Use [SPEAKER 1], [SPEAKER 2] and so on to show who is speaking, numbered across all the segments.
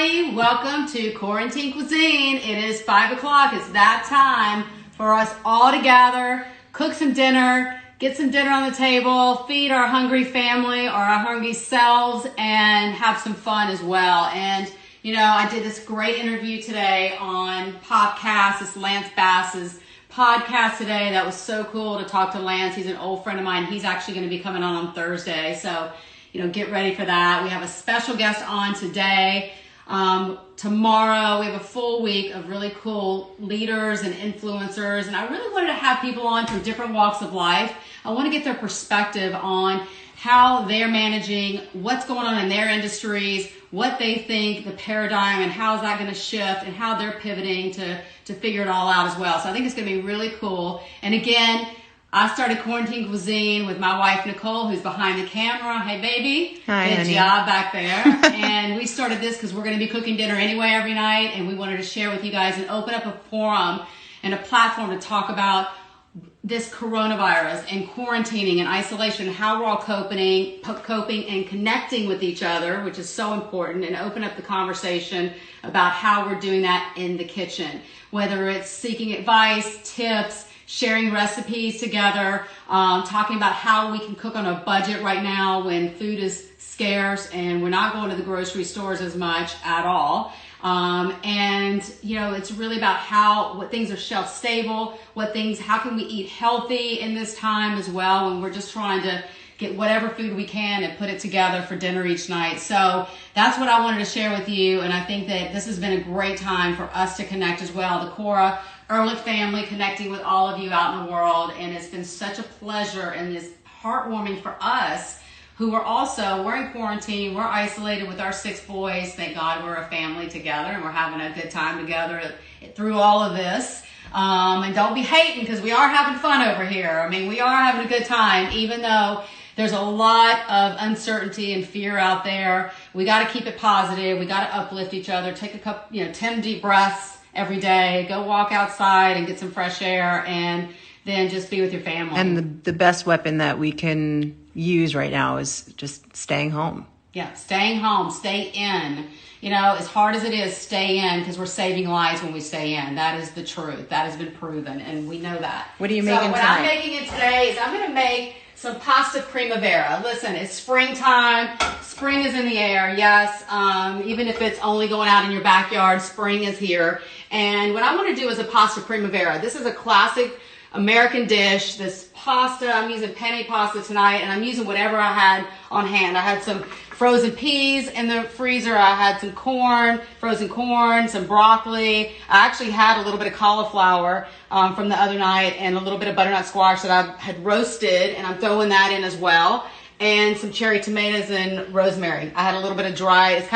[SPEAKER 1] everybody. Welcome to CORA-ntine Cuisine. It is 5 o'clock. It's that time for us all to gather, cook some dinner, get some dinner on the table, feed our hungry family or our hungry selves, and have some fun as well. And, you know, I did this great interview today on podcast. It's Lance Bass's podcast today. That was so cool to talk to Lance. He's an old friend of mine. He's actually going to be coming on Thursday. So, you know, get ready for that. We have a special guest on today. Tomorrow we have a full week of really cool leaders and influencers. And I really wanted to have people on from different walks of life. I want to get their perspective on how they're managing, what's going on in their industries, what they think, the paradigm, and how is that going to shift, and how they're pivoting to figure it all out as well. So I think it's going to be really cool. And again, I started CORA-ntine Cuisine with my wife, Nicole, who's behind the camera. Hey, baby.
[SPEAKER 2] Hi,
[SPEAKER 1] Good
[SPEAKER 2] honey.
[SPEAKER 1] job back there. And we started this because we're going to be cooking dinner anyway every night, and we wanted to share with you guys and open up a forum and a platform to talk about this coronavirus and quarantining and isolation, how we're all coping and connecting with each other, which is so important, and open up the conversation about how we're doing that in the kitchen, whether it's seeking advice, tips, sharing recipes together, talking about how we can cook on a budget right now when food is scarce and we're not going to the grocery stores as much at all. And you know, it's really about what things are shelf stable, how can we eat healthy in this time as well, when we're just trying to get whatever food we can and put it together for dinner each night. So that's what I wanted to share with you. And I think that this has been a great time for us to connect as well. The Cora Ehrlich family connecting with all of you out in the world. And it's been such a pleasure and it's heartwarming for us who we're in quarantine, we're isolated with our 6 boys. Thank God we're a family together and we're having a good time together through all of this. And don't be hating, because we are having fun over here. I mean, we are having a good time, even though there's a lot of uncertainty and fear out there. We got to keep it positive. We got to uplift each other. Take a couple, 10 deep breaths every day. Go walk outside and get some fresh air, and then just be with your family.
[SPEAKER 2] And the best weapon that we can use right now is just staying home.
[SPEAKER 1] Yeah, staying home, stay in. You know, as hard as it is, stay in, because we're saving lives when we stay in. That is the truth. That has been proven, and we know that.
[SPEAKER 2] What are you making
[SPEAKER 1] tonight? So what I'm making it today is I'm going to make some pasta Primavera. Listen, it's springtime. Spring is in the air, yes. Even if it's only going out in your backyard, spring is here. And what I'm going to do is a pasta Primavera. This is a classic American dish. This pasta, I'm using penne pasta tonight, and I'm using whatever I had on hand. I had some frozen peas in the freezer. I had some frozen corn, some broccoli. I actually had a little bit of cauliflower from the other night, and a little bit of butternut squash that I had roasted, and I'm throwing that in as well. And some cherry tomatoes and rosemary. I had a little bit of dry, it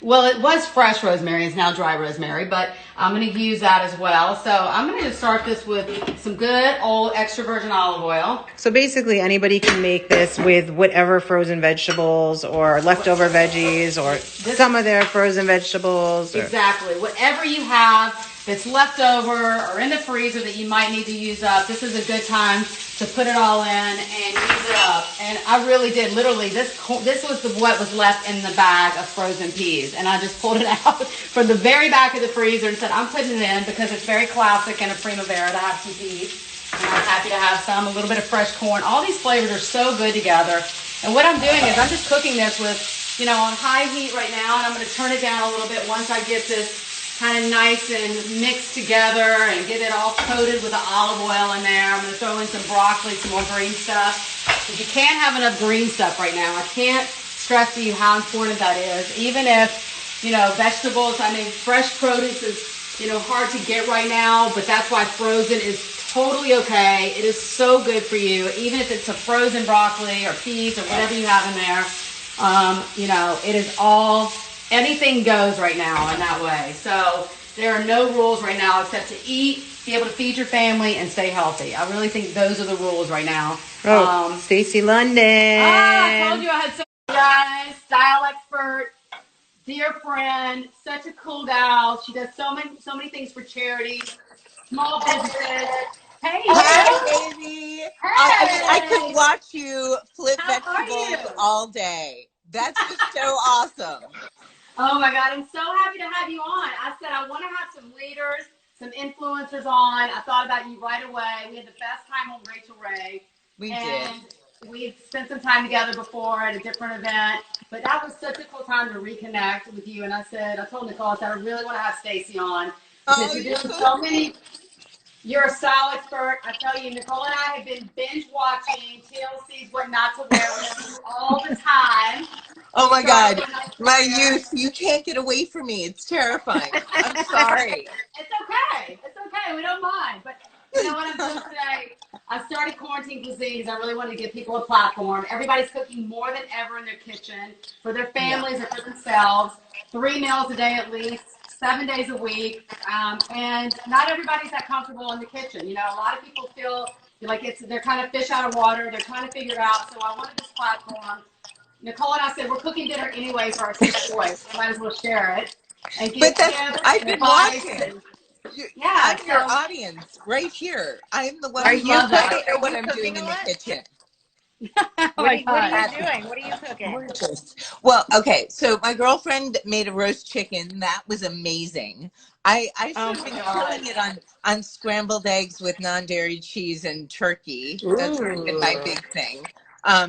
[SPEAKER 1] was fresh rosemary. It's now dry rosemary, but I'm going to use that as well. So I'm going to start this with some good old extra virgin olive oil.
[SPEAKER 2] So basically anybody can make this with whatever frozen vegetables or leftover veggies or some of their frozen vegetables.
[SPEAKER 1] Exactly. Whatever you have that's left over or in the freezer that you might need to use up, this is a good time to put it all in and use it up. And I really did. Literally, this was what was left in the bag of frozen peas. And I just pulled it out from the very back of the freezer and said, I'm putting it in because it's very classic in a Primavera to have some peas. And I'm happy to have some, a little bit of fresh corn. All these flavors are so good together. And what I'm doing is I'm just cooking this with, on high heat right now. And I'm going to turn it down a little bit once I get this kind of nice and mixed together and get it all coated with the olive oil in there. I'm going to throw in some broccoli, some more green stuff. Because you can't have enough green stuff right now. I can't stress to you how important that is. Even if, vegetables, fresh produce is, hard to get right now, but that's why frozen is totally okay. It is so good for you. Even if it's a frozen broccoli or peas or whatever you have in there, it is all, anything goes right now in that way. So there are no rules right now except to eat, be able to feed your family, and stay healthy. I really think those are the rules right now.
[SPEAKER 2] Stacy London.
[SPEAKER 1] I told you I had some guys, style expert, dear friend, such a cool gal. She does so many things for charity, small businesses. Hey,
[SPEAKER 3] hi, baby.
[SPEAKER 1] Hey.
[SPEAKER 3] I could watch you flip vegetables all day. That's just so awesome.
[SPEAKER 1] Oh my God, I'm so happy to have you on. I said I want to have some leaders, some influencers on. I thought about you right away. We had the best time on Rachel Ray,
[SPEAKER 3] We did.
[SPEAKER 1] and we've spent some time together before at a different event. But that was such a cool time to reconnect with you. And I told Nicole, I said I really want to have Stacy on because
[SPEAKER 3] Oh,
[SPEAKER 1] you're
[SPEAKER 3] you're
[SPEAKER 1] doing
[SPEAKER 3] so
[SPEAKER 1] so
[SPEAKER 3] sweet.
[SPEAKER 1] many. You're a style expert. I tell you, Nicole and I have been binge watching TLC's What Not to Wear with you all the time.
[SPEAKER 3] Oh
[SPEAKER 1] We
[SPEAKER 3] my
[SPEAKER 1] started
[SPEAKER 3] God.
[SPEAKER 1] What Not to
[SPEAKER 3] My
[SPEAKER 1] Wear.
[SPEAKER 3] youth, you can't get away from me. It's terrifying. I'm sorry.
[SPEAKER 1] It's okay. It's okay. We don't mind. But you know what I'm doing today? I started CORA-ntine Cuisine because I really wanted to give people a platform. Everybody's cooking more than ever in their kitchen for their
[SPEAKER 3] Yeah.
[SPEAKER 1] families and for themselves. 3 meals a day at least, 7 days a week. And not everybody's that comfortable in the kitchen. You know, a lot of people feel like they're kind of fish out of water. They're trying to figure it out. So I wanted this platform. Nicole and I said we're cooking dinner anyway for our 6 boys, so I might as well share it and
[SPEAKER 3] But
[SPEAKER 1] give
[SPEAKER 3] that's,
[SPEAKER 1] tips
[SPEAKER 3] I've
[SPEAKER 1] and
[SPEAKER 3] been
[SPEAKER 1] advice.
[SPEAKER 3] watching.
[SPEAKER 1] And
[SPEAKER 3] You,
[SPEAKER 1] yeah,
[SPEAKER 3] I'm your
[SPEAKER 1] so
[SPEAKER 3] audience right here. I'm the one
[SPEAKER 2] Are
[SPEAKER 3] who's
[SPEAKER 2] you
[SPEAKER 3] like,
[SPEAKER 1] love
[SPEAKER 3] I
[SPEAKER 1] that.
[SPEAKER 2] cooking?
[SPEAKER 3] don't
[SPEAKER 2] Are
[SPEAKER 3] know what
[SPEAKER 2] you
[SPEAKER 3] I'm doing
[SPEAKER 2] cooking a
[SPEAKER 3] in the
[SPEAKER 2] lot?
[SPEAKER 3] kitchen.
[SPEAKER 1] Oh my
[SPEAKER 2] What are
[SPEAKER 1] God.
[SPEAKER 2] you
[SPEAKER 3] That's
[SPEAKER 2] doing? What are you cooking?
[SPEAKER 3] gorgeous. Well, okay. So my girlfriend made a roast chicken. That was amazing. I
[SPEAKER 2] Oh
[SPEAKER 3] sort of
[SPEAKER 2] my
[SPEAKER 3] been
[SPEAKER 2] God.
[SPEAKER 3] killing it on scrambled eggs with non-dairy cheese and turkey. That's sort of been my
[SPEAKER 2] Ooh.
[SPEAKER 3] big thing.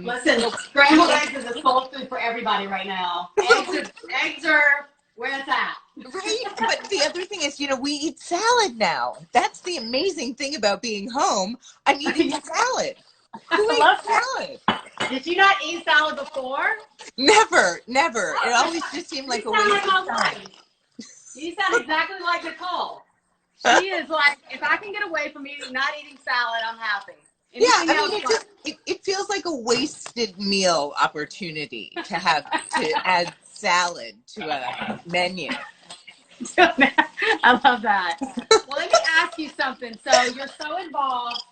[SPEAKER 1] Listen,
[SPEAKER 3] But
[SPEAKER 1] scrambled eggs is a soul food for everybody right now. Eggs are where it's at.
[SPEAKER 3] right. But the other thing is, we eat salad now. That's the amazing thing about being home. I'm eating salad. Who
[SPEAKER 1] I
[SPEAKER 3] ate
[SPEAKER 1] love that.
[SPEAKER 3] salad?
[SPEAKER 1] Did you not eat salad before?
[SPEAKER 3] Never, never. It
[SPEAKER 1] Oh,
[SPEAKER 3] always just seemed like
[SPEAKER 1] you
[SPEAKER 3] a
[SPEAKER 1] sound
[SPEAKER 3] waste
[SPEAKER 1] like
[SPEAKER 3] of
[SPEAKER 1] my
[SPEAKER 3] time.
[SPEAKER 1] wife. You sound exactly like Nicole. She is like, if I can get away from not eating salad, I'm happy.
[SPEAKER 3] Yeah,
[SPEAKER 1] Anything
[SPEAKER 3] I mean,
[SPEAKER 1] else?
[SPEAKER 3] it feels like a wasted meal opportunity to add salad to a menu.
[SPEAKER 1] I love that. Well, let me ask you something. So you're so involved.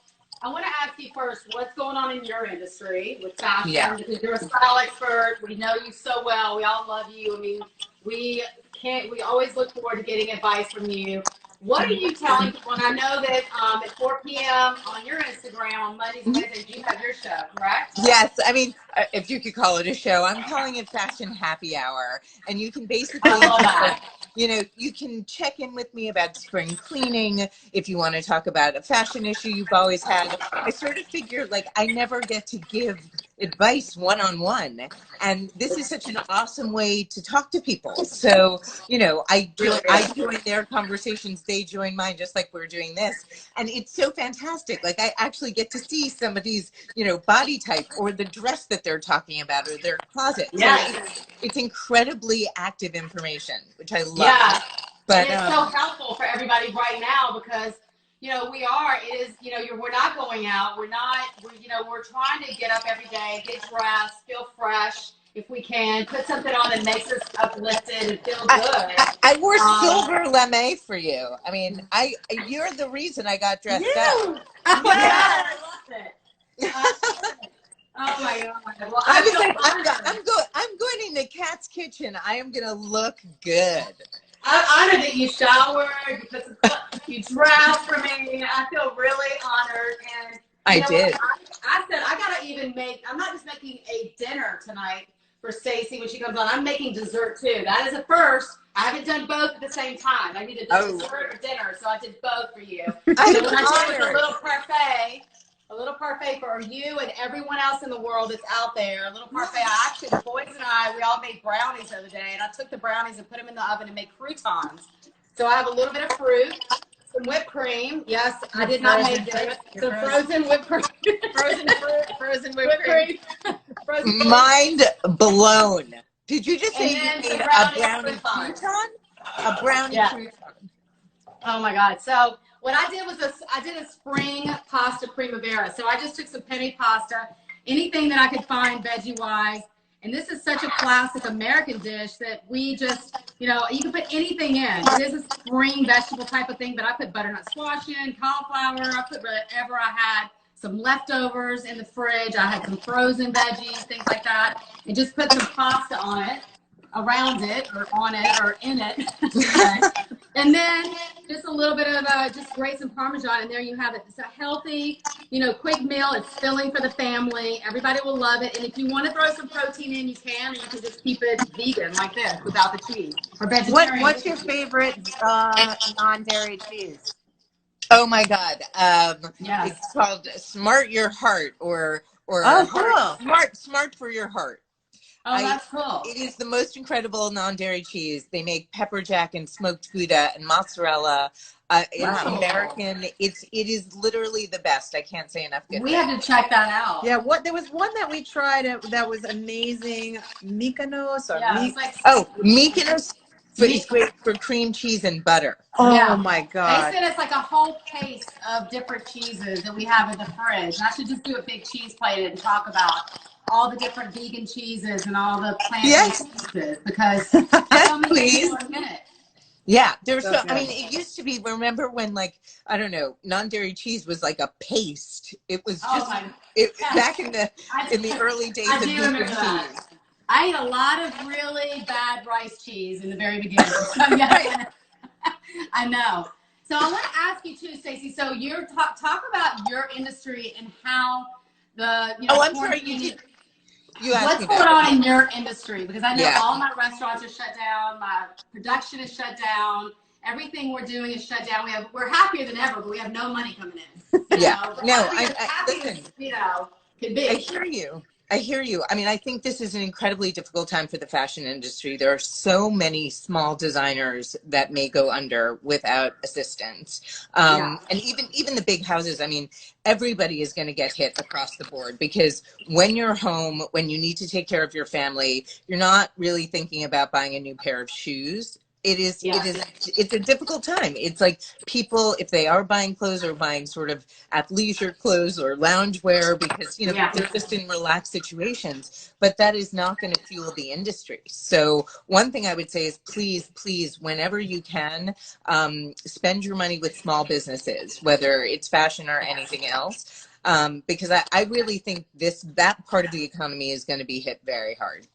[SPEAKER 1] I want to ask you first, what's going on in your industry with
[SPEAKER 3] Yeah.
[SPEAKER 1] fashion? Because you're a style expert. We know you so well. We all love you. I mean, we can't. We always look forward to getting advice from you. What are you telling people? And I know that at 4 p.m. on your Instagram on Mondays and Wednesdays, you have your show, correct?
[SPEAKER 3] Yes, I mean, if you could call it a show, I'm calling it Fashion Happy Hour. And you can
[SPEAKER 1] I
[SPEAKER 3] basically
[SPEAKER 1] love
[SPEAKER 3] just like,
[SPEAKER 1] that.
[SPEAKER 3] you can check in with me about spring cleaning. If you want to talk about a fashion issue you've always had, I sort of figure like I never get to give advice one-on-one. And this is such an awesome way to talk to people. So,
[SPEAKER 1] Really
[SPEAKER 3] I
[SPEAKER 1] is.
[SPEAKER 3] join their conversations, they join mine, just like we're doing this. And it's so fantastic. Like I actually get to see somebody's body type or the dress that they're talking about or their closet. So
[SPEAKER 1] Yes.
[SPEAKER 3] it's incredibly active information, which I love.
[SPEAKER 1] Yeah. And
[SPEAKER 3] But
[SPEAKER 1] it's so helpful for everybody right now because, we're not going out. We're trying to get up every day, get dressed, feel fresh if we can, put something on that makes us uplifted and feel
[SPEAKER 3] I,
[SPEAKER 1] good.
[SPEAKER 3] I wore
[SPEAKER 1] Um,
[SPEAKER 3] silver lamé for you. I mean, you're the reason I got dressed up.
[SPEAKER 1] oh my God,
[SPEAKER 3] Yeah.
[SPEAKER 1] I love it. I love it. Oh my God. Well,
[SPEAKER 3] I
[SPEAKER 1] I
[SPEAKER 3] was
[SPEAKER 1] feel
[SPEAKER 3] like,
[SPEAKER 1] honored.
[SPEAKER 3] I'm going into Kat's kitchen. I am gonna look good.
[SPEAKER 1] I'm honored that you showered, you dressed for me. I feel really honored. And you
[SPEAKER 3] I
[SPEAKER 1] know what?
[SPEAKER 3] did.
[SPEAKER 1] I said I gotta even I'm not just making a dinner tonight for Stacy when she comes on. I'm making dessert too. That is a first. I haven't done both at the same time. I needed a dessert or dinner, so I did both for you. So
[SPEAKER 3] I'm
[SPEAKER 1] what I did was
[SPEAKER 3] honored.
[SPEAKER 1] a little parfait for you and everyone else in the world that's out there. A little parfait. The boys and we all made brownies the other day, and I took the brownies and put them in the oven and made croutons. So I have a little bit of fruit, some whipped cream. Yes, I did not make it. Some frozen whipped cream.
[SPEAKER 2] Frozen fruit, frozen whipped cream.
[SPEAKER 1] Frozen fruit.
[SPEAKER 3] Mind blown. Did you just
[SPEAKER 1] And
[SPEAKER 3] say you
[SPEAKER 1] then
[SPEAKER 3] made
[SPEAKER 1] some
[SPEAKER 3] a
[SPEAKER 1] brownie
[SPEAKER 3] brownie
[SPEAKER 1] croutons.
[SPEAKER 3] crouton? A brownie
[SPEAKER 1] Yeah.
[SPEAKER 3] crouton.
[SPEAKER 1] Oh my God. So what I did was I did a spring pasta primavera. So I just took some penne pasta, anything that I could find veggie wise. And this is such a classic American dish that we just, you can put anything in. It is a spring vegetable type of thing, but I put butternut squash in, cauliflower. I put whatever I had, some leftovers in the fridge. I had some frozen veggies, things like that, and just put some pasta on it, around it, or on it, or in it. And then just a little bit of just grate some Parmesan, and there you have it. It's a healthy, quick meal. It's filling for the family. Everybody will love it. And if you want to throw some protein in, you can. And you can just keep it vegan like this without the cheese, or vegetarian.
[SPEAKER 2] What's your favorite non-dairy cheese?
[SPEAKER 3] Oh my God.
[SPEAKER 1] Yes.
[SPEAKER 3] It's called Smart Your Heart or
[SPEAKER 2] Oh, cool.
[SPEAKER 3] Smart for Your Heart.
[SPEAKER 1] Oh, that's cool.
[SPEAKER 3] It is the most incredible non-dairy cheese. They make pepper jack and smoked Gouda and mozzarella. It's American. It is literally the best. I can't say enough good
[SPEAKER 1] We
[SPEAKER 3] things.
[SPEAKER 1] have to check that out.
[SPEAKER 2] Yeah, there was one that we tried that was amazing. Mykonos or
[SPEAKER 3] Mykonos is great for cream cheese and butter.
[SPEAKER 2] Oh my God.
[SPEAKER 1] They sent us like a whole case of different cheeses that we have in the fridge. And I should just do a big cheese plate and talk about all the different vegan cheeses and all the plant-based cheeses, because so many people are in it.
[SPEAKER 3] Yeah, there's I mean, it used to be, remember when, like, I don't know, non-dairy cheese was like a paste. It was just back in the early days of vegan cheese.
[SPEAKER 1] I ate a lot of really bad rice cheese in the very beginning. So yes, I know. So I want to ask you too, Stacy. So you're talk about your industry and how the
[SPEAKER 3] I'm sorry, you asked
[SPEAKER 1] what's
[SPEAKER 3] me
[SPEAKER 1] going on in your industry, because I know all my restaurants are shut down, my production is shut down, everything we're doing is shut down. We're happier than ever, but we have no money coming in.
[SPEAKER 3] Listen,
[SPEAKER 1] could be.
[SPEAKER 3] I hear you. I mean, I think this is an incredibly difficult time for the fashion industry. There are so many small designers that may go under without assistance. And even the big houses, I mean, everybody is going to get hit across the board, because when you're home, when you need to take care of your family, you're not really thinking about buying a new pair of shoes. It's a difficult time. It's like people, if they are buying clothes, or buying sort of athleisure clothes or loungewear, because they're just in relaxed situations, but that is not going to fuel the industry. So one thing I would say is please, whenever you can, spend your money with small businesses, whether it's fashion or anything else, because I really think that part of the economy is going to be hit very hard.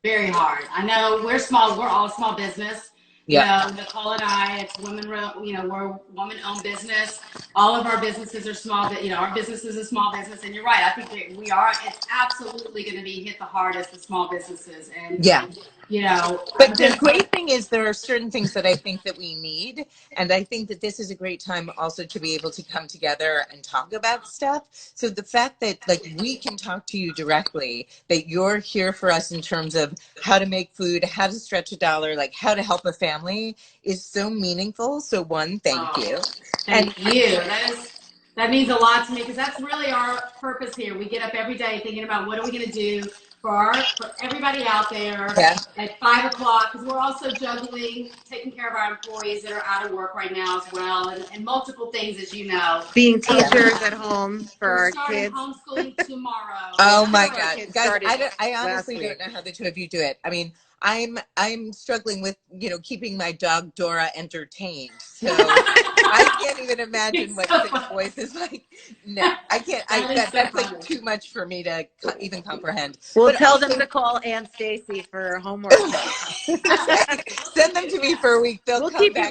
[SPEAKER 1] Very hard. I know we're small. We're all small business.
[SPEAKER 3] Yeah.
[SPEAKER 1] Nicole and I, it's women, we're woman-owned business. All of our businesses are small, but our business is a small business. And you're right. I think we are. It's absolutely going to be hit the hardest, the small businesses. And
[SPEAKER 3] but the great thing is there are certain things that I think that we need, and I think that this is a great time also to be able to come together and talk about stuff. So the fact that we can talk to you directly, that you're here for us in terms of how to make food, how to stretch a dollar, how to help a family, is so meaningful. So thank you.
[SPEAKER 1] Thank you. That means a lot to me, because that's really our purpose here. We get up every day thinking about what are we going to do for everybody out there at 5 o'clock, because we're also juggling, taking care of our employees that are out of work right now as well, and multiple things, as you know.
[SPEAKER 2] Being teachers at home for our kids.
[SPEAKER 1] Homeschooling tomorrow.
[SPEAKER 3] Oh my God, guys! I honestly don't know how the two of you do it. I mean, I'm struggling with keeping my dog Dora entertained. So I can't even imagine what 6 voice is like. No, I can't. That's like too much for me to even comprehend.
[SPEAKER 2] We'll tell them to call Aunt Stacy for homework.
[SPEAKER 3] Send them to me for a week. They'll come back.